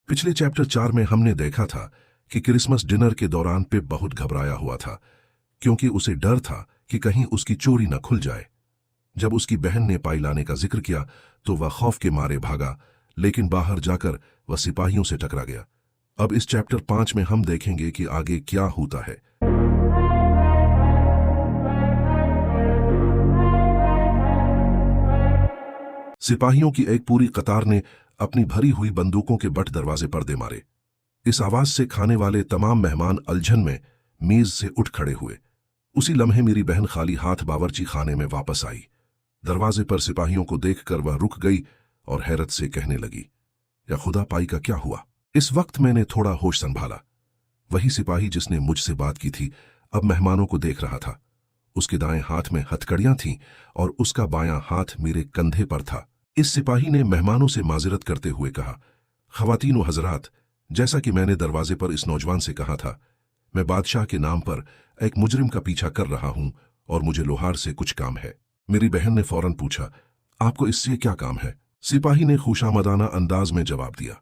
पिछले चैप्टर 4 में हमने देखा था कि क्रिसमस डिनर के दौरान पिप बहुत घबराया हुआ था क्योंकि उसे डर था कि कहीं उसकी चोरी न खुल जाए। जब उसकी बहन ने पाई लाने का जिक्र किया तो वह खौफ के मारे भागा, लेकिन बाहर जाकर वह सिपाहियों से टकरा गया। अब इस चैप्टर 5 में हम देखेंगे कि आगे क्या होता है। सिपाहियों की एक पूरी कतार ने अपनी भरी हुई बंदूकों के बट दरवाजे पर दे मारे। इस आवाज से खाने वाले तमाम मेहमान उलझन में मेज से उठ खड़े हुए। उसी लम्हे मेरी बहन खाली हाथ बावर्ची खाने में वापस आई। दरवाजे पर सिपाहियों को देखकर वह रुक गई और हैरत से कहने लगी, या खुदा पाई का क्या हुआ। इस वक्त मैंने थोड़ा होश संभाला। वही सिपाही जिसने मुझसे बात की थी अब मेहमानों को देख रहा था। उसके दाएं हाथ में हथकड़ियां थीं और उसका बायां हाथ मेरे कंधे पर था। इस सिपाही ने मेहमानों से माजरत करते हुए कहा, ख़वातीन व हज़रात, जैसा कि मैंने दरवाजे पर इस नौजवान से कहा था, मैं बादशाह के नाम पर एक मुजरिम का पीछा कर रहा हूं और मुझे लोहार से कुछ काम है। मेरी बहन ने फौरन पूछा, आपको इससे क्या काम है? सिपाही ने खुशामदाना अंदाज में जवाब दिया,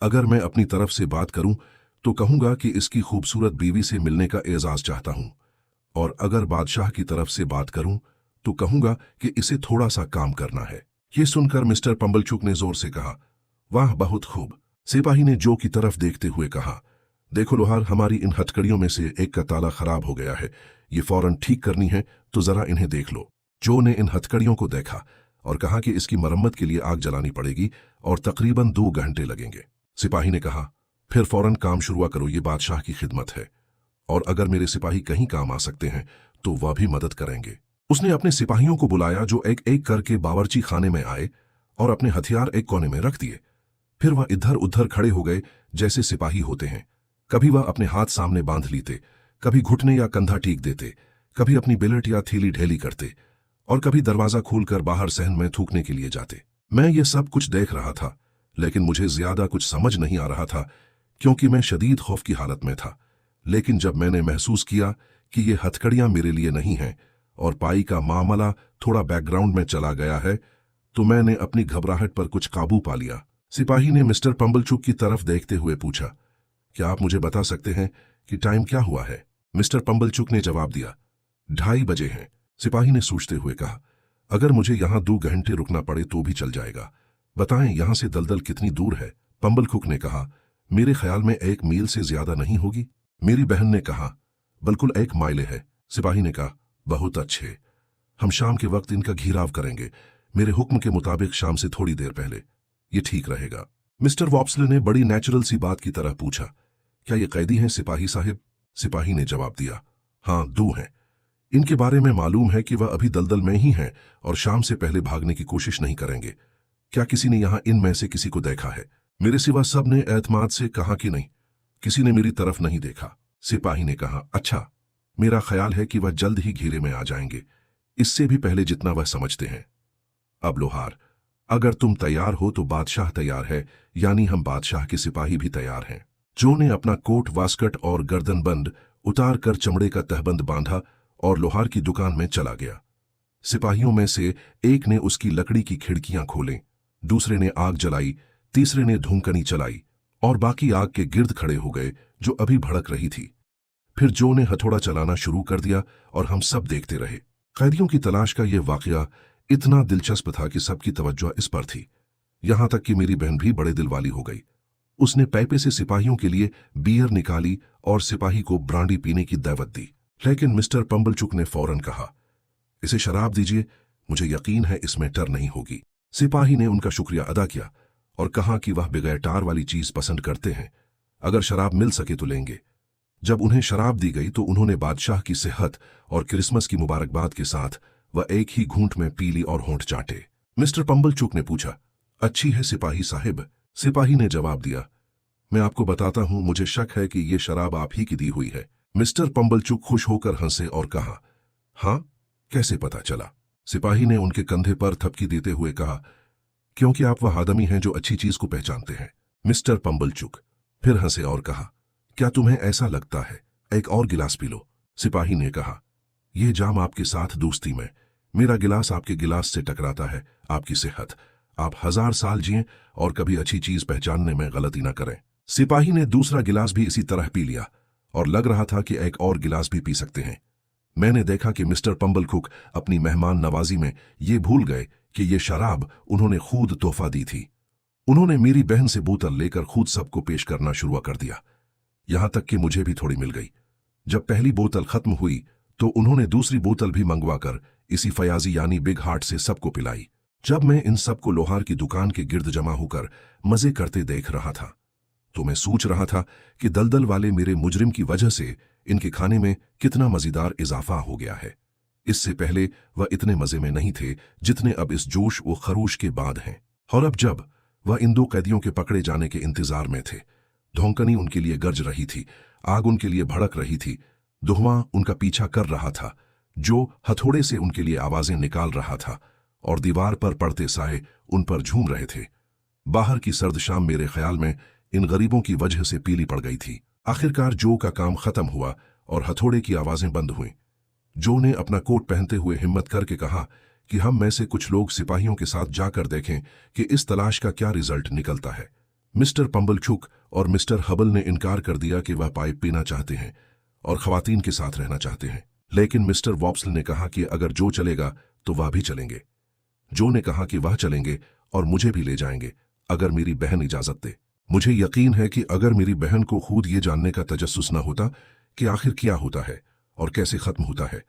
अगर मैं अपनी तरफ से बात करूं तो कहूंगा कि इसकी खूबसूरत बीवी से मिलने का एजाज चाहता हूं, और अगर बादशाह की तरफ से बात करूं तो कहूंगा कि इसे थोड़ा सा काम करना है। ये सुनकर मिस्टर पंबलचूक ने जोर से कहा, वाह, बहुत खूब। सिपाही ने जो की तरफ देखते हुए कहा, देखो लोहार, हमारी इन हथकड़ियों में से एक का ताला खराब हो गया है, ये फौरन ठीक करनी है, तो जरा इन्हें देख लो। जो ने इन हथकड़ियों को देखा और कहा कि इसकी मरम्मत के लिए आग जलानी पड़ेगी और तकरीबन 2 घंटे लगेंगे। सिपाही ने कहा, फिर फौरन काम शुरू करो, ये बादशाह की खिदमत है, और अगर मेरे सिपाही कहीं काम आ सकते हैं तो वह भी मदद करेंगे। उसने अपने सिपाहियों को बुलाया जो एक एक करके बावर्ची खाने में आए और अपने हथियार एक कोने में रख दिए। फिर वह इधर उधर खड़े हो गए जैसे सिपाही होते हैं। कभी वह अपने हाथ सामने बांध लेते, कभी घुटने या कंधा टीक देते, कभी अपनी बिलट या थैली ढेली करते, और कभी दरवाजा खोलकर बाहर सहन में थूकने के लिए जाते। मैं ये सब कुछ देख रहा था, लेकिन मुझे ज्यादा कुछ समझ नहीं आ रहा था क्योंकि मैं शदीद खौफ की हालत में था। लेकिन जब मैंने महसूस किया कि ये हथकड़ियां मेरे लिए नहीं हैं और पाई का मामला थोड़ा बैकग्राउंड में चला गया है, तो मैंने अपनी घबराहट पर कुछ काबू पा लिया। सिपाही ने मिस्टर पंबलचूक की तरफ देखते हुए पूछा, क्या आप मुझे बता सकते हैं कि टाइम क्या हुआ है? मिस्टर पंबलचूक ने जवाब दिया, 2:30 बजे हैं। सिपाही ने सोचते हुए कहा, अगर मुझे यहां 2 घंटे रुकना पड़े तो भी चल जाएगा। बताएं यहां से दलदल कितनी दूर है? पंबलचूक ने कहा, मेरे ख्याल में 1 मील से ज्यादा नहीं होगी। मेरी बहन ने कहा, बिल्कुल 1 माइल है। सिपाही ने कहा, बहुत अच्छे, हम शाम के वक्त इनका घेराव करेंगे, मेरे हुक्म के मुताबिक शाम से थोड़ी देर पहले। ये ठीक रहेगा। मिस्टर वॉप्सले ने बड़ी नेचुरल सी बात की तरह पूछा, क्या ये कैदी हैं सिपाही साहिब? सिपाही ने जवाब दिया, हाँ, 2 हैं। इनके बारे में मालूम है कि वह अभी दलदल में ही हैं और शाम से पहले भागने की कोशिश नहीं करेंगे। क्या किसी ने यहां इनमें से किसी को देखा है? मेरे सिवा सब ने एतमाद से कहा कि नहीं, किसी ने मेरी तरफ नहीं देखा। सिपाही ने कहा, अच्छा, मेरा ख्याल है कि वह जल्द ही घेरे में आ जाएंगे, इससे भी पहले जितना वह समझते हैं। अब लोहार, अगर तुम तैयार हो तो बादशाह तैयार है, यानी हम बादशाह के सिपाही भी तैयार हैं। जो ने अपना कोट वास्कट और गर्दनबंद उतार कर चमड़े का तहबंद बांधा और लोहार की दुकान में चला गया। सिपाहियों में से एक ने उसकी लकड़ी की खिड़कियां खोलें, दूसरे ने आग जलाई, तीसरे ने धूमकनी चलाई और बाकी आग के गिर्द खड़े हो गए जो अभी भड़क रही थी। फिर जो ने हथौड़ा चलाना शुरू कर दिया और हम सब देखते रहे। कैदियों की तलाश का यह वाकया इतना दिलचस्प था कि सबकी तवज्जो इस पर थी, यहां तक कि मेरी बहन भी बड़े दिल वाली हो गई। उसने पैपे से सिपाहियों के लिए बियर निकाली और सिपाही को ब्रांडी पीने की दावत दी। लेकिन मिस्टर पंबलचूक ने फौरन कहा, इसे शराब दीजिए, मुझे यकीन है इसमें टर नहीं होगी। सिपाही ने उनका शुक्रिया अदा किया और कहा कि वह बगैर टार वाली चीज पसंद करते हैं, अगर शराब मिल सके तो लेंगे। जब उन्हें शराब दी गई तो उन्होंने बादशाह की सेहत और क्रिसमस की मुबारकबाद के साथ वह एक ही घूंट में पी ली और होंठ चाटे। मिस्टर पंबलचूक ने पूछा, अच्छी है सिपाही साहिब? सिपाही ने जवाब दिया, मैं आपको बताता हूं, मुझे शक है कि ये शराब आप ही की दी हुई है। मिस्टर पंबलचूक खुश होकर हंसे और कहा, हाँ, कैसे पता चला? सिपाही ने उनके कंधे पर थपकी देते हुए कहा, क्योंकि आप वह आदमी हैं जो अच्छी चीज को पहचानते हैं। मिस्टर पंबलचूक फिर हंसे और कहा, क्या तुम्हें ऐसा लगता है? एक और गिलास पी लो। सिपाही ने कहा, यह जाम आपके साथ दोस्ती में, मेरा गिलास आपके गिलास से टकराता है, आपकी सेहत। आप 1000 साल जिएं और कभी अच्छी चीज पहचानने में गलती न करें। सिपाही ने दूसरा गिलास भी इसी तरह पी लिया और लग रहा था कि एक और गिलास भी पी सकते हैं। मैंने देखा कि मिस्टर पम्बलकुक अपनी मेहमान नवाजी में ये भूल गए कि ये शराब उन्होंने खुद तोहफा दी थी। उन्होंने मेरी बहन से बोतल लेकर खुद सबको पेश करना शुरू कर दिया, यहां तक कि मुझे भी थोड़ी मिल गई। जब पहली बोतल खत्म हुई तो उन्होंने दूसरी बोतल भी मंगवाकर इसी फयाजी यानी बिग हार्ट से सबको पिलाई। जब मैं इन सबको लोहार की दुकान के गिर्द जमा होकर मजे करते देख रहा था तो मैं सोच रहा था कि दलदल वाले मेरे मुजरिम की वजह से इनके खाने में कितना मजेदार इजाफा हो गया है। इससे पहले वह इतने मजे में नहीं थे जितने अब इस जोश व खरोश के बाद हैं। और अब जब वह इन 2 कैदियों के पकड़े जाने के इंतजार में थे, धौंकनी उनके लिए गरज रही थी, आग उनके लिए भड़क रही थी, धुआं उनका पीछा कर रहा था जो हथौड़े से उनके लिए आवाजें निकाल रहा था, और दीवार पर पड़ते साए उन पर झूम रहे थे। बाहर की सर्द शाम मेरे ख्याल में इन गरीबों की वजह से पीली पड़ गई थी। आखिरकार जो का काम खत्म हुआ और हथौड़े की आवाजें बंद हुईं। जो ने अपना कोट पहनते हुए हिम्मत करके कहा कि हम में से कुछ लोग सिपाहियों के साथ जाकर देखें कि इस तलाश का क्या रिजल्ट निकलता है। मिस्टर पम्बलचुक और मिस्टर हबल ने इनकार कर दिया कि वह पाइप पीना चाहते हैं और खवातीन के साथ रहना चाहते हैं, लेकिन मिस्टर वॉप्सल ने कहा कि अगर जो चलेगा तो वह भी चलेंगे। जो ने कहा कि वह चलेंगे और मुझे भी ले जाएंगे अगर मेरी बहन इजाजत दे। मुझे यकीन है कि अगर मेरी बहन को खुद ये जानने का तजस्सुस न होता कि आखिर क्या होता है और कैसे खत्म होता है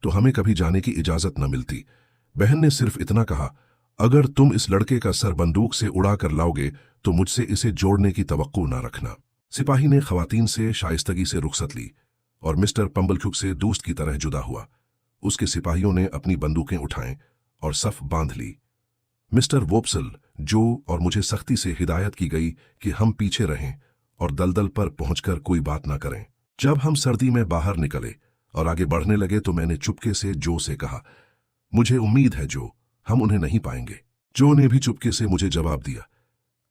तो हमें कभी जाने की इजाजत न मिलती। बहन ने सिर्फ इतना कहा, अगर तुम इस लड़के का सर बंदूक से उड़ा कर लाओगे तो मुझसे इसे जोड़ने की तवक्को न रखना। सिपाही ने खवातीन से शाइस्तगी से रुखसत ली और मिस्टर पम्बलचुक से दोस्त की तरह जुदा हुआ। उसके सिपाहियों ने अपनी बंदूकें उठाएं और सफ बांध ली। मिस्टर वोप्सल, जो और मुझे सख्ती से हिदायत की गई कि हम पीछे रहें और दलदल पर पहुंचकर कोई बात ना करें। जब हम सर्दी में बाहर निकले और आगे बढ़ने लगे तो मैंने चुपके से जो से कहा, मुझे उम्मीद है जो, हम उन्हें नहीं पाएंगे। जो ने भी चुपके से मुझे जवाब दिया,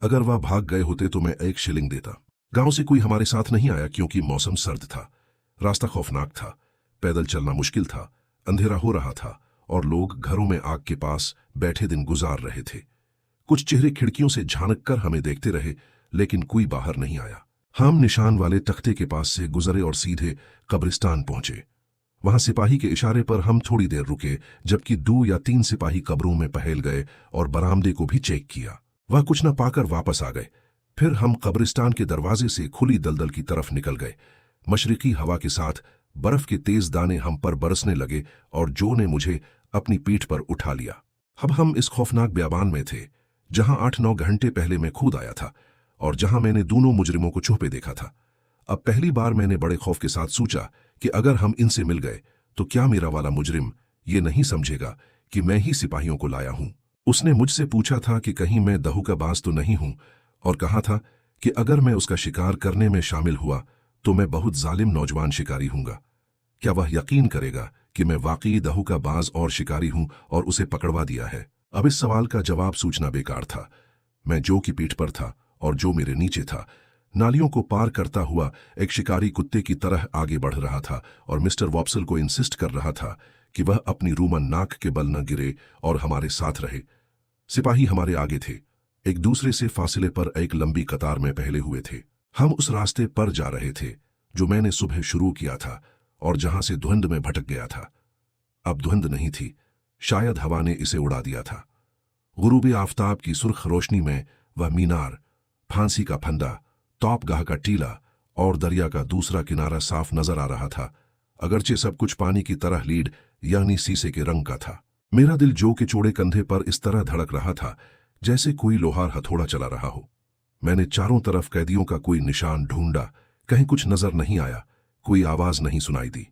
अगर वह भाग गए होते तो मैं 1 शिलिंग देता। गांव से कोई हमारे साथ नहीं आया क्योंकि मौसम सर्द था, रास्ता खौफनाक था, पैदल चलना मुश्किल था, अंधेरा हो रहा था और लोग घरों में आग के पास बैठे दिन गुजार रहे थे। कुछ चेहरे खिड़कियों से झांक कर हमें देखते रहे लेकिन कोई बाहर नहीं आया। हम निशान वाले तख्ते के पास से गुजरे और सीधे कब्रिस्तान पहुंचे। वहां सिपाही के इशारे पर हम थोड़ी देर रुके जबकि 2 या 3 सिपाही कब्रों में पहल गए और बरामदे को भी चेक किया। वह कुछ न पाकर वापस आ गए। फिर हम कब्रिस्तान के दरवाजे से खुली दलदल की तरफ निकल गए। मशरिकी हवा के साथ बर्फ के तेज दाने हम पर बरसने लगे और जो ने मुझे अपनी पीठ पर उठा लिया। अब हम इस खौफनाक ब्याबान में थे जहां 8-9 घंटे पहले मैं खुद आया था और जहां मैंने दोनों मुजरिमों को छुपे देखा था। अब पहली बार मैंने बड़े खौफ के साथ सोचा कि अगर हम इनसे मिल गए तो क्या मेरा वाला मुजरिम ये नहीं समझेगा कि मैं ही सिपाहियों को लाया हूं। उसने मुझसे पूछा था कि कहीं मैं दहू का बाज तो नहीं हूं और कहा था कि अगर मैं उसका शिकार करने में शामिल हुआ तो मैं बहुत जालिम नौजवान शिकारी हूंगा। क्या वह यकीन करेगा कि मैं वाकई दहू का बाज और शिकारी हूं और उसे पकड़वा दिया है? अब इस सवाल का जवाब सूचना बेकार था। मैं जो की पीठ पर था और जो मेरे नीचे था। नालियों को पार करता हुआ एक शिकारी कुत्ते की तरह आगे बढ़ रहा था और मिस्टर वॉप्सल को इंसिस्ट कर रहा था कि वह अपनी रूमन नाक के बल न गिरे और हमारे साथ रहे। सिपाही हमारे आगे थे, एक दूसरे से फासले पर एक लंबी कतार में पहले हुए थे। हम उस रास्ते पर जा रहे थे जो मैंने सुबह शुरू किया था और जहां से धुंध में भटक गया था। अब धुंध नहीं थी, शायद हवा ने इसे उड़ा दिया था। गुरूबे आफताब की सुर्ख रोशनी में वह मीनार, फांसी का फंदा, तौपगाह का टीला और दरिया का दूसरा किनारा साफ नजर आ रहा था, अगरचे सब कुछ पानी की तरह लीड यानी शीशे के रंग का था। मेरा दिल जो के चौड़े कंधे पर इस तरह धड़क रहा था जैसे कोई लोहार हथौड़ा चला रहा हो। मैंने चारों तरफ कैदियों का कोई निशान ढूंढा, कहीं कुछ नजर नहीं आया, कोई आवाज नहीं सुनाई दी।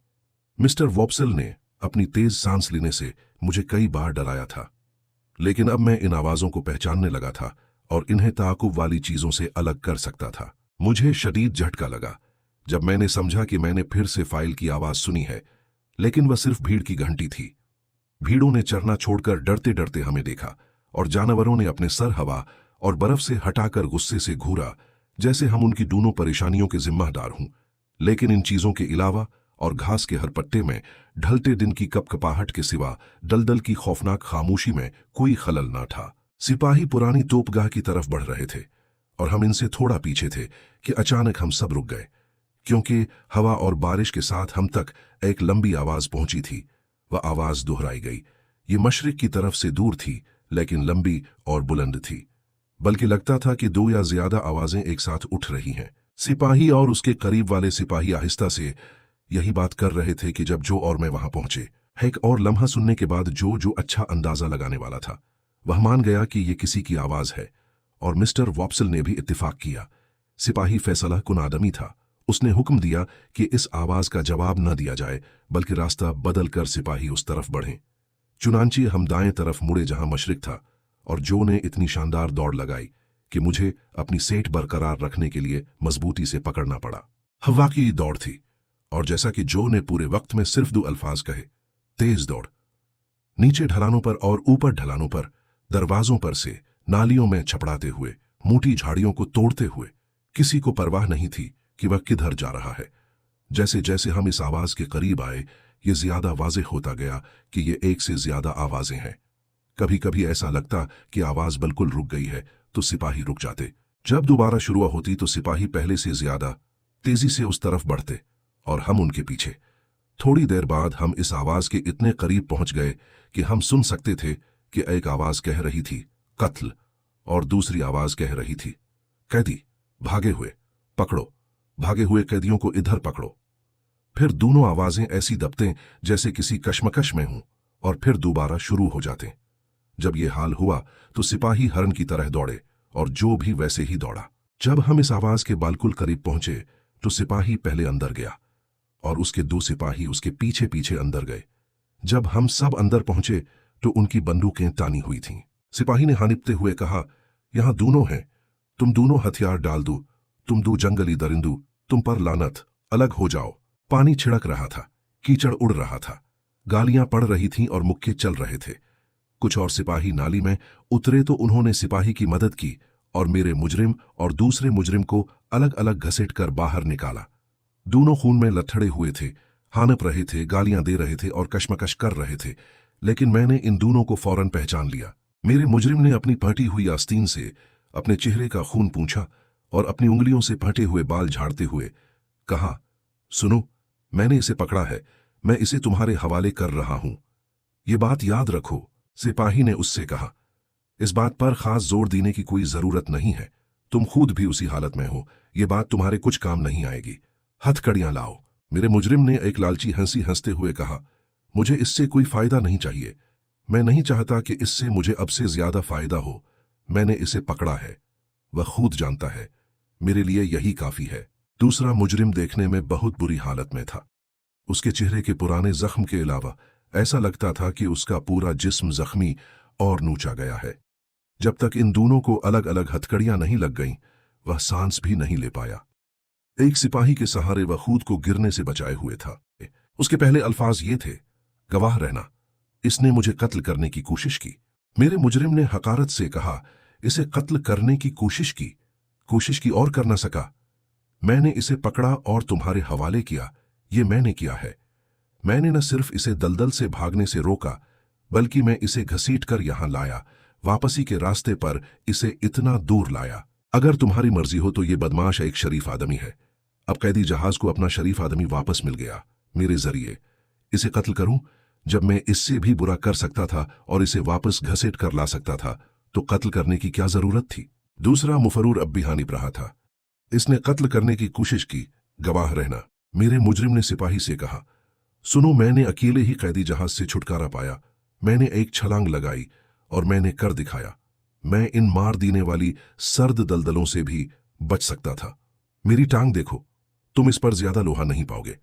मिस्टर वॉप्सल ने अपनी तेज सांस लेने से मुझे कई बार डराया था, लेकिन अब मैं इन आवाजों को पहचानने लगा था और इन्हें ताकुब वाली चीजों से अलग कर सकता था। मुझे शदीद झटका लगा जब मैंने समझा कि मैंने फिर से फाइल की आवाज सुनी है, लेकिन वह सिर्फ भीड़ की घंटी थी। भीड़ों ने चरना छोड़कर डरते डरते हमें देखा और जानवरों ने अपने सर हवा और बर्फ से हटाकर गुस्से से घूरा जैसे हम उनकी दोनों परेशानियों के जिम्मेदार हों। लेकिन इन चीजों के अलावा और घास के हर पट्टे में ढलते दिन की कपकपाहट के सिवा दलदल की खौफनाक खामोशी में कोई खलल ना था। सिपाही पुरानी तोपगाह की तरफ बढ़ रहे थे और हम इनसे थोड़ा पीछे थे कि अचानक हम सब रुक गए, क्योंकि हवा और बारिश के साथ हम तक एक लंबी आवाज पहुंची थी। वह आवाज दोहराई गई। ये मशरिक की तरफ से दूर थी, लेकिन लंबी और बुलंद थी, बल्कि लगता था कि दो या ज्यादा आवाजें एक साथ उठ रही हैं। सिपाही और उसके करीब वाले सिपाही आहिस्ता से यही बात कर रहे थे कि जब जो और मैं वहां पहुंचे। एक और लम्हा सुनने के बाद जो अच्छा अंदाजा लगाने वाला था, वह मान गया कि यह किसी की आवाज है, और मिस्टर वॉप्सल ने भी इत्तिफाक किया। सिपाही फैसला कुन आदमी था। उसने हुक्म दिया कि इस आवाज का जवाब न दिया जाए, बल्कि रास्ता बदलकर सिपाही उस तरफ बढ़ें। चुनांचे हम दाएं तरफ मुड़े जहां मशरिक था, और जो ने इतनी शानदार दौड़ लगाई कि मुझे अपनी सेठ बरकरार रखने के लिए मजबूती से पकड़ना पड़ा। हवा की दौड़ थी, और जैसा कि जो ने पूरे वक्त में सिर्फ 2 अल्फाज कहे, तेज दौड़। नीचे ढलानों पर और ऊपर ढलानों पर, दरवाजों पर से, नालियों में छपड़ाते हुए, मोटी झाड़ियों को तोड़ते हुए। किसी को परवाह नहीं थी कि वह किधर जा रहा है। जैसे जैसे हम इस आवाज के करीब आए, ये ज्यादा वाज़ेह होता गया कि ये एक से ज्यादा आवाजें हैं। कभी कभी ऐसा लगता कि आवाज बिल्कुल रुक गई है, तो सिपाही रुक जाते। जब दोबारा शुरू होती तो सिपाही पहले से ज्यादा तेजी से उस तरफ बढ़ते, और हम उनके पीछे। थोड़ी देर बाद हम इस आवाज के इतने करीब पहुंच गए कि हम सुन सकते थे कि एक आवाज कह रही थी, कत्ल, और दूसरी आवाज कह रही थी, कैदी, भागे हुए, पकड़ो, भागे हुए कैदियों को इधर पकड़ो। फिर दोनों आवाजें ऐसी दबते जैसे किसी कश्मकश में हों, और फिर दोबारा शुरू हो जाते। जब ये हाल हुआ तो सिपाही हरण की तरह दौड़े, और जो भी वैसे ही दौड़ा। जब हम इस आवाज के बिल्कुल करीब पहुंचे तो सिपाही पहले अंदर गया, और उसके 2 सिपाही उसके पीछे पीछे अंदर गए। जब हम सब अंदर पहुंचे तो उनकी बंदूकें तानी हुई थीं। सिपाही ने हानिपते हुए कहा, यहां दोनों हैं, तुम दोनों हथियार डाल दो, तुम 2 जंगली दरिंदू, तुम पर लानत, अलग हो जाओ। पानी छिड़क रहा था, कीचड़ उड़ रहा था, गालियां पड़ रही थीं और मुक्के चल रहे थे। कुछ और सिपाही नाली में उतरे तो उन्होंने सिपाही की मदद की और मेरे मुजरिम और दूसरे मुजरिम को अलग अलग घसीट कर बाहर निकाला। दोनों खून में लथड़े हुए थे, हानप रहे थे, गालियां दे रहे थे और कशमकश कर रहे थे, लेकिन मैंने इन दोनों को फौरन पहचान लिया। मेरे मुजरिम ने अपनी फटी हुई आस्तीन से अपने चेहरे का खून पूंछा और अपनी उंगलियों से फटे हुए बाल झाड़ते हुए कहा, सुनो, मैंने इसे पकड़ा है, मैं इसे तुम्हारे हवाले कर रहा हूं, ये बात याद रखो। सिपाही ने उससे कहा, इस बात पर खास जोर देने की कोई जरूरत नहीं है, तुम खुद भी उसी हालत में हो, ये बात तुम्हारे कुछ काम नहीं आएगी। हथकड़ियां लाओ। मेरे मुजरिम ने एक लालची हंसी हंसते हुए कहा, मुझे इससे कोई फायदा नहीं चाहिए, मैं नहीं चाहता कि इससे मुझे अब से ज्यादा फायदा हो। मैंने इसे पकड़ा है, वह खुद जानता है, मेरे लिए यही काफी है। दूसरा मुजरिम देखने में बहुत बुरी हालत में था। उसके चेहरे के पुराने जख्म के अलावा ऐसा लगता था कि उसका पूरा जिस्म जख्मी और नूचा गया है। जब तक इन दोनों को अलग अलग हथकड़ियां नहीं लग गईं, वह सांस भी नहीं ले पाया। एक सिपाही के सहारे वह खुद को गिरने से बचाए हुए था। उसके पहले अल्फाज ये थे, गवाह रहना, इसने मुझे कत्ल करने की कोशिश की। मेरे मुजरिम ने हकारत से कहा, इसे कत्ल करने की कोशिश की और कर न सका। मैंने इसे पकड़ा और तुम्हारे हवाले किया, ये मैंने किया है। मैंने न सिर्फ इसे दलदल से भागने से रोका, बल्कि मैं इसे घसीट कर यहां लाया, वापसी के रास्ते पर इसे इतना दूर लाया। अगर तुम्हारी मर्जी हो तो ये बदमाश एक शरीफ आदमी है। अब कैदी जहाज को अपना शरीफ आदमी वापस मिल गया मेरे जरिए। इसे कत्ल करूं? जब मैं इससे भी बुरा कर सकता था और इसे वापस घसीट कर ला सकता था, तो कत्ल करने की क्या जरूरत थी? दूसरा मुफरूर अब भी हानिप रहा था। इसने कत्ल करने की कोशिश की, गवाह रहना। मेरे मुजरिम ने सिपाही से कहा, सुनो, मैंने अकेले ही कैदी जहाज से छुटकारा पाया। मैंने एक छलांग लगाई और मैंने कर दिखाया। मैं इन मार देने वाली सर्द दलदलों से भी बच सकता था। मेरी टांग देखो, तुम इस पर ज्यादा लोहा नहीं पाओगे।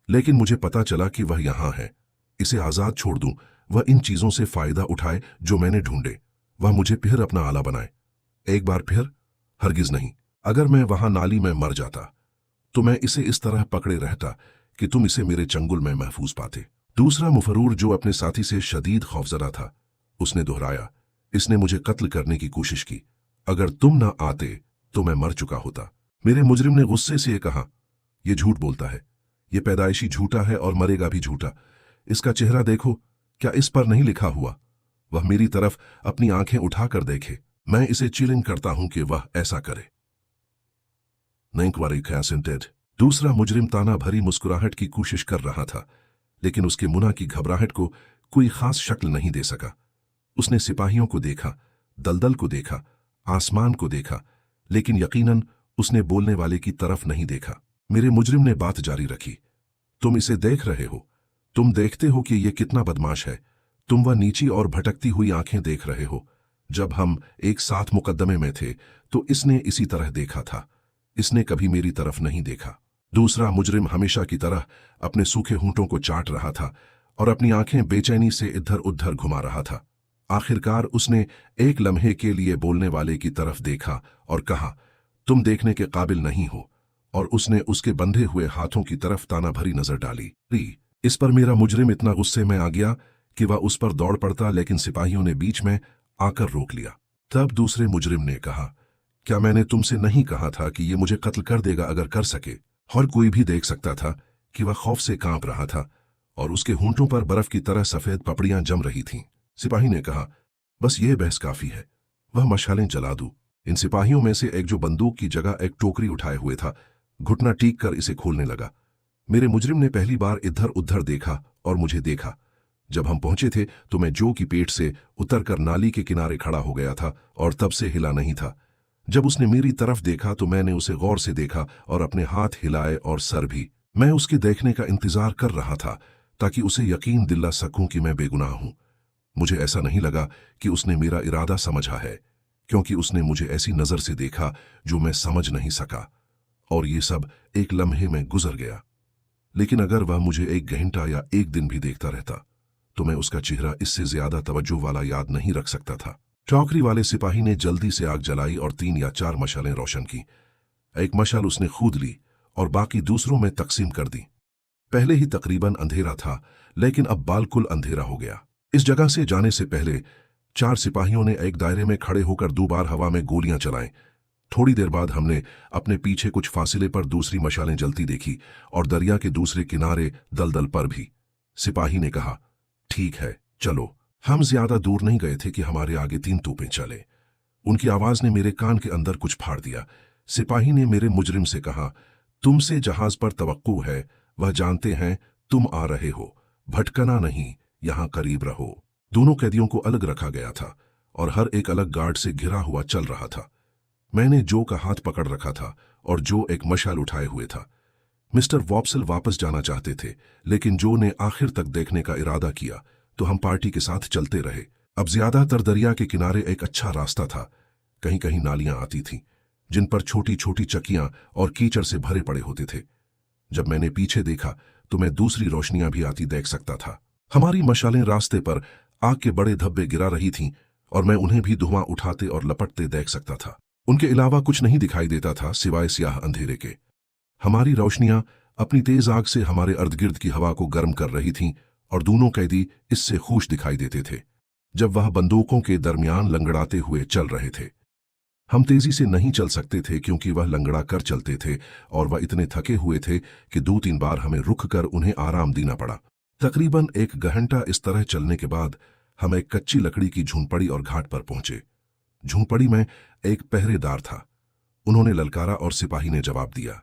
लेकिन मुझे पता चला कि वह यहां है। इसे आजाद छोड़ दूं, वह इन चीजों से फायदा उठाए जो मैंने ढूंढे, वह मुझे फिर अपना आला बनाए। एक बार फिर? हरगिज नहीं। अगर मैं वहां नाली में मर जाता तो मैं इसे इस तरह पकड़े रहता कि तुम इसे मेरे चंगुल में महफूज पाते। दूसरा मुफरूर, जो अपने साथी से शदीद खौफजदा था, उसने दोहराया, इसने मुझे कत्ल करने की कोशिश की। अगर तुम न आते तो मैं मर चुका होता। मेरे मुजरिम ने गुस्से से कहा, यह झूठ बोलता है, यह पैदाइशी झूठा है और मरेगा भी झूठा। इसका चेहरा देखो, क्या इस पर नहीं लिखा हुआ, वह मेरी तरफ अपनी आंखें उठाकर देखे। मैं इसे चिलिंग करता हूं कि वह ऐसा करे। दूसरा मुजरिम ताना भरी मुस्कुराहट की कोशिश कर रहा था, लेकिन उसके मुना की घबराहट को कोई खास शक्ल नहीं दे सका। उसने सिपाहियों को देखा, दलदल को देखा, आसमान को देखा, लेकिन यकीनन उसने बोलने वाले की तरफ नहीं देखा। मेरे मुजरिम ने बात जारी रखी। तुम इसे देख रहे हो, तुम देखते हो कि यह कितना बदमाश है। तुम वह नीची और भटकती हुई आंखें देख रहे हो। जब हम एक साथ मुकद्दमे में थे तो इसने इसी तरह देखा था। इसने कभी मेरी तरफ नहीं देखा। दूसरा मुजरिम हमेशा की तरह अपने सूखे होंठों को चाट रहा था और अपनी आंखें बेचैनी से इधर उधर घुमा रहा था। आखिरकार उसने एक लम्हे के लिए बोलने वाले की तरफ देखा और कहा, तुम देखने के काबिल नहीं हो, और उसने उसके बंधे हुए हाथों की तरफ ताना भरी नजर डाली। इस पर मेरा मुजरिम इतना गुस्से में आ गया कि वह उस पर दौड़ पड़ता, लेकिन सिपाहियों ने बीच में आकर रोक लिया। तब दूसरे मुजरिम ने कहा, क्या मैंने तुमसे नहीं कहा था कि यह मुझे कत्ल कर देगा अगर कर सके? और कोई भी देख सकता था कि वह खौफ से कांप रहा था और उसके होंठों पर बर्फ की तरह सफेद पपड़ियां जम रही थीं। सिपाही ने कहा, बस यह बहस काफी है, वह मशालें जला दूं। इन सिपाहियों में से एक, जो बंदूक की जगह एक टोकरी उठाए हुए था, घुटना टीक कर इसे खोलने लगा। मेरे मुजरिम ने पहली बार इधर उधर देखा और मुझे देखा। जब हम पहुंचे थे तो मैं जो की पेट से उतरकर नाली के किनारे खड़ा हो गया था और तब से हिला नहीं था। जब उसने मेरी तरफ देखा तो मैंने उसे गौर से देखा और अपने हाथ हिलाए और सर भी। मैं उसके देखने का इंतजार कर रहा था ताकि उसे यकीन दिला सकूं कि मैं बेगुनाह हूं। मुझे ऐसा नहीं लगा कि उसने मेरा इरादा समझा है, क्योंकि उसने मुझे ऐसी नजर से देखा जो मैं समझ नहीं सका, और ये सब एक लम्हे में गुजर गया। लेकिन अगर वह मुझे 1 घंटा या 1 दिन भी देखता रहता तो मैं उसका चेहरा इससे ज्यादा तवज्जो वाला याद नहीं रख सकता था। चौकरी वाले सिपाही ने जल्दी से आग जलाई और 3 या 4 मशालें रोशन की। एक मशाल उसने खुद ली और बाकी दूसरों में तकसीम कर दी। पहले ही तकरीबन अंधेरा था, लेकिन अब बालकुल अंधेरा हो गया। इस जगह से जाने से पहले 4 सिपाहियों ने एक दायरे में खड़े होकर 2 बार हवा में गोलियां चलाईं। थोड़ी देर बाद हमने अपने पीछे कुछ फासले पर दूसरी मशालें जलती देखी और दरिया के दूसरे किनारे दलदल पर भी। सिपाही ने कहा, ठीक है, चलो। हम ज्यादा दूर नहीं गए थे कि हमारे आगे 3 तोपें चले। उनकी आवाज ने मेरे कान के अंदर कुछ फाड़ दिया। सिपाही ने मेरे मुजरिम से कहा, तुमसे जहाज पर तवक्कु है, वह जानते हैं तुम आ रहे हो, भटकना नहीं, यहां करीब रहो। दोनों कैदियों को अलग रखा गया था और हर एक अलग गार्ड से घिरा हुआ चल रहा था। मैंने जो का हाथ पकड़ रखा था और जो एक मशाल उठाए हुए था। मिस्टर वॉप्सल वापस जाना चाहते थे, लेकिन जो ने आखिर तक देखने का इरादा किया तो हम पार्टी के साथ चलते रहे। अब ज्यादातर दरिया के किनारे एक अच्छा रास्ता था। कहीं कहीं नालियां आती थीं, जिन पर छोटी छोटी चक्कियां और कीचड़ से भरे पड़े होते थे। जब मैंने पीछे देखा तो मैं दूसरी रोशनियां भी आती देख सकता था। हमारी मशालें रास्ते पर आग के बड़े धब्बे गिरा रही थीं और मैं उन्हें भी धुआं उठाते और लपटते देख सकता था। उनके अलावा कुछ नहीं दिखाई देता था सिवाय स्याह अंधेरे के। हमारी रोशनियां अपनी तेज आग से हमारे इर्द-गिर्द की हवा को गर्म कर रही थीं और दोनों कैदी इससे खुश दिखाई देते थे। जब वह बंदूकों के दरमियान लंगड़ाते हुए चल रहे थे, हम तेजी से नहीं चल सकते थे क्योंकि वह लंगड़ा कर चलते थे और वह इतने थके हुए थे कि 2-3 बार हमें रुक कर उन्हें आराम देना पड़ा। तकरीबन 1 घंटा इस तरह चलने के बाद हम एक कच्ची लकड़ी की झूंपड़ी और घाट पर पहुंचे। झूंपड़ी में एक पहरेदार था। उन्होंने ललकारा और सिपाही ने जवाब दिया।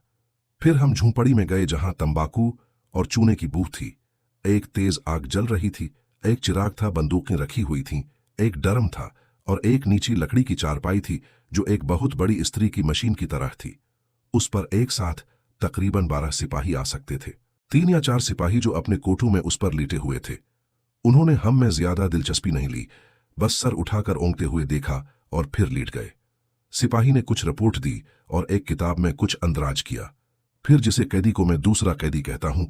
फिर हम झूंपड़ी में गए जहां तंबाकू और चूने की बू थी। एक तेज आग जल रही थी, एक चिराग था, बंदूकें रखी हुई थीं, एक ड्रम था और एक नीची लकड़ी की चारपाई थी जो एक बहुत बड़ी इस्त्री की मशीन की तरह थी। उस पर एक साथ तकरीबन 12 सिपाही आ सकते थे। 3 या 4 सिपाही जो अपने कोठू में उस पर लेटे हुए थे। उन्होंने हम में ज्यादा दिलचस्पी नहीं ली, बस सर उठाकर ओंगते हुए देखा और फिर लेट गए। सिपाही ने कुछ रिपोर्ट दी और एक किताब में कुछ अंदराज किया। फिर जिसे कैदी को मैं दूसरा कैदी कहता हूं,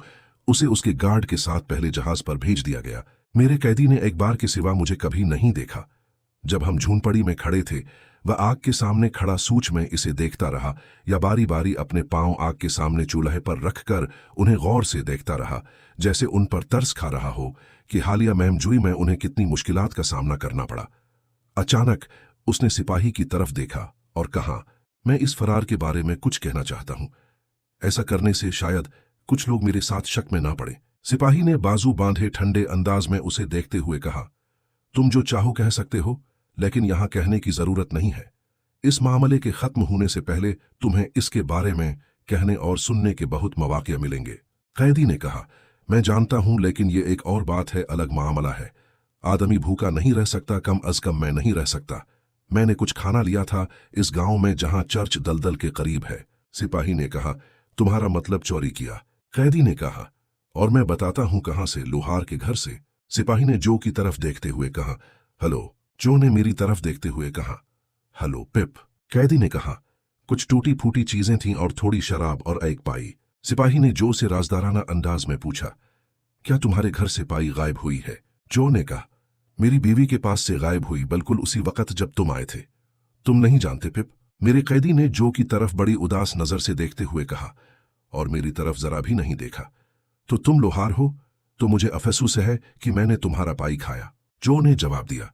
उसे उसके गार्ड के साथ पहले जहाज पर भेज दिया गया। मेरे कैदी ने एक बार के सिवा मुझे कभी नहीं देखा। जब हम झूंपड़ी में खड़े थे, वह आग के सामने खड़ा सूच में इसे देखता रहा या बारी बारी अपने पांव आग के सामने चूल्हे पर रखकर उन्हें गौर से देखता रहा, जैसे उन पर तरस खा रहा हो कि हालिया महमजूई में उन्हें कितनी मुश्किलात का सामना करना पड़ा। अचानक उसने सिपाही की तरफ देखा और कहा, मैं इस फरार के बारे में कुछ कहना चाहता हूं। ऐसा करने से शायद कुछ लोग मेरे साथ शक में ना पड़े। सिपाही ने बाजू बांधे ठंडे अंदाज में उसे देखते हुए कहा, तुम जो चाहो कह सकते हो, लेकिन यहां कहने की जरूरत नहीं है। इस मामले के खत्म होने से पहले तुम्हें इसके बारे में कहने और सुनने के बहुत मौके मिलेंगे। कैदी ने कहा, मैं जानता हूं, लेकिन ये एक और बात है, अलग मामला है। आदमी भूखा नहीं रह सकता, कम अज कम मैं नहीं रह सकता। मैंने कुछ खाना लिया था इस गांव में जहां चर्च दलदल के करीब है। सिपाही ने कहा, तुम्हारा मतलब चोरी किया? कैदी ने कहा, और मैं बताता हूं कहां से, लोहार के घर से। सिपाही ने जो की तरफ देखते हुए कहा, हेलो। जो ने मेरी तरफ देखते हुए कहा, हेलो पिप। कैदी ने कहा, कुछ टूटी फूटी चीजें थीं और थोड़ी शराब और एक पाई। सिपाही ने जो से राजदाराना अंदाज में पूछा, क्या तुम्हारे घर से पाई गायब हुई है? जो ने कहा, मेरी बीवी के पास से गायब हुई, बिल्कुल उसी वक्त जब तुम आए थे। तुम नहीं जानते पिप? मेरे कैदी ने जो की तरफ बड़ी उदास नजर से देखते हुए कहा, और मेरी तरफ जरा भी नहीं देखा। तो तुम लोहार हो? तो मुझे अफसोस है कि मैंने तुम्हारा पाई खाया। जो ने जवाब दिया,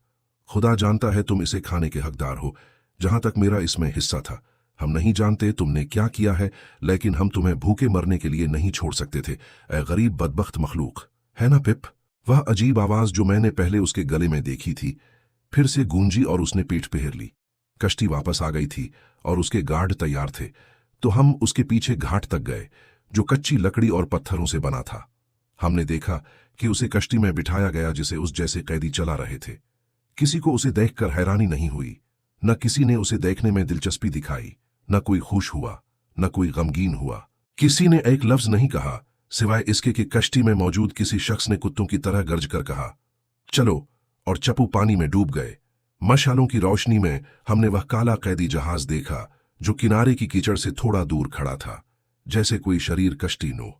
खुदा जानता है तुम इसे खाने के हकदार हो, जहां तक मेरा इसमें हिस्सा था। हम नहीं जानते तुमने क्या किया है, लेकिन हम तुम्हें भूखे मरने के लिए नहीं छोड़ सकते थे, ए गरीब बदबख्त मखलूक। है ना पिप? वह अजीब आवाज जो मैंने पहले उसके गले में देखी थी फिर से गूंजी और उसने पीठ फेर ली। कश्ती वापस आ गई थी और उसके गार्ड तैयार थे, तो हम उसके पीछे घाट तक गए जो कच्ची लकड़ी और पत्थरों से बना था। हमने देखा कि उसे कश्ती में बिठाया गया जिसे उस जैसे कैदी चला रहे थे। किसी को उसे देखकर हैरानी नहीं हुई, न किसी ने उसे देखने में दिलचस्पी दिखाई, न कोई खुश हुआ, न कोई गमगीन हुआ। किसी ने एक लफ्ज नहीं कहा, सिवाय इसके कि कश्ती में मौजूद किसी शख्स ने कुत्तों की तरह गर्ज कर कहा, चलो, और चप्पू पानी में डूब गए। मशालों की रोशनी में हमने वह काला कैदी जहाज देखा जो किनारे की कीचड़ से थोड़ा दूर खड़ा था, जैसे कोई शरीर कश्ती नो,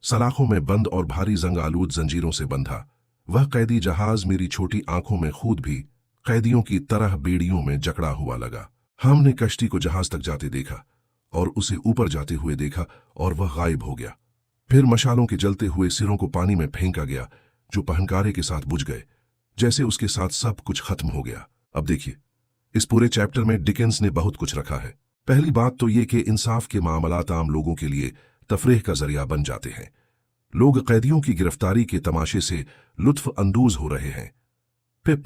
सलाखों में बंद और भारी जंग आलूद जंजीरों से बंधा। वह कैदी जहाज मेरी छोटी आंखों में खुद भी कैदियों की तरह बेड़ियों में जकड़ा हुआ लगा। हमने कश्ती को जहाज तक जाते देखा और उसे ऊपर जाते हुए देखा और वह गायब हो गया। फिर मशालों के जलते हुए सिरों को पानी में फेंका गया जो पहनकारे के साथ बुझ गए, जैसे उसके साथ सब कुछ खत्म हो गया। अब देखिए, इस पूरे चैप्टर में डिकेंस ने बहुत कुछ रखा है। पहली बात तो ये कि इंसाफ के मामलात आम लोगों के लिए तफरीह का जरिया बन जाते हैं। लोग कैदियों की गिरफ्तारी के तमाशे से लुत्फ अंदोज हो रहे हैं। पिप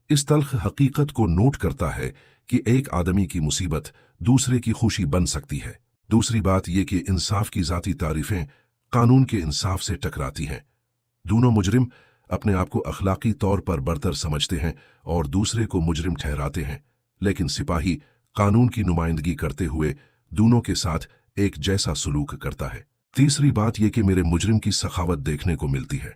इस तल्ख हकीकत को नोट करता है कि एक आदमी की मुसीबत दूसरे की खुशी बन सकती है। दूसरी बात यह कि इंसाफ की जाती तारीफें कानून के इंसाफ से टकराती हैं। दोनों मुजरिम अपने आप को अखलाकी तौर पर बरतर समझते हैं और दूसरे को मुजरिम ठहराते हैं, लेकिन सिपाही कानून की नुमाइंदगी करते हुए दोनों के साथ एक जैसा सलूक करता है। तीसरी बात यह कि मेरे मुजरिम की सखावत देखने को मिलती है।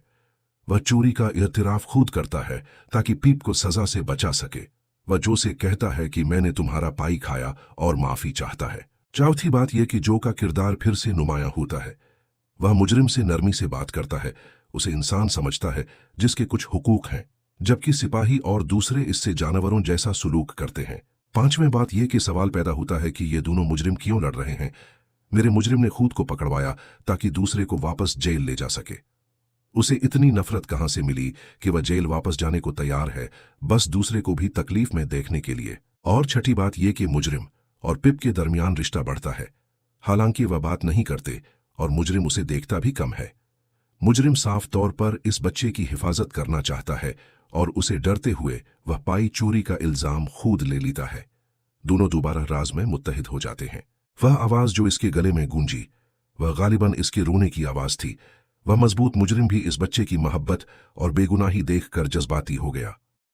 वह चोरी का इत्तराफ खुद करता है ताकि पीप को सजा से बचा सके। वह जो से कहता है कि मैंने तुम्हारा पाई खाया और माफी चाहता है। चौथी बात यह कि जो का किरदार फिर से नुमाया होता है। वह मुजरिम से नरमी से बात करता है, उसे इंसान समझता है जिसके कुछ हुकूक हैं, जबकि सिपाही और दूसरे इससे जानवरों जैसा सुलूक करते हैं। पांचवें बात यह कि सवाल पैदा होता है कि ये दोनों मुजरिम क्यों लड़ रहे हैं। मेरे मुजरिम ने खुद को पकड़वाया ताकि दूसरे को वापस जेल ले जा सके। उसे इतनी नफरत कहां से मिली कि वह जेल वापस जाने को तैयार है, बस दूसरे को भी तकलीफ में देखने के लिए। और छठी बात यह कि मुजरिम और पिप के दरमियान रिश्ता बढ़ता है, हालांकि वह बात नहीं करते और मुजरिम उसे देखता भी कम है। मुजरिम साफ तौर पर इस बच्चे की हिफाजत करना चाहता है और उसे डरते हुए वह पाई चोरी का इल्जाम खुद ले लेता है। दोनों दोबारा राज में मुत्तहिद हो जाते हैं। वह आवाज जो इसके गले में गूंजी वह गालिबन इसके रोने की आवाज थी। वह मजबूत मुजरिम भी इस बच्चे की मोहब्बत और बेगुनाही देखकर जज्बाती हो गया।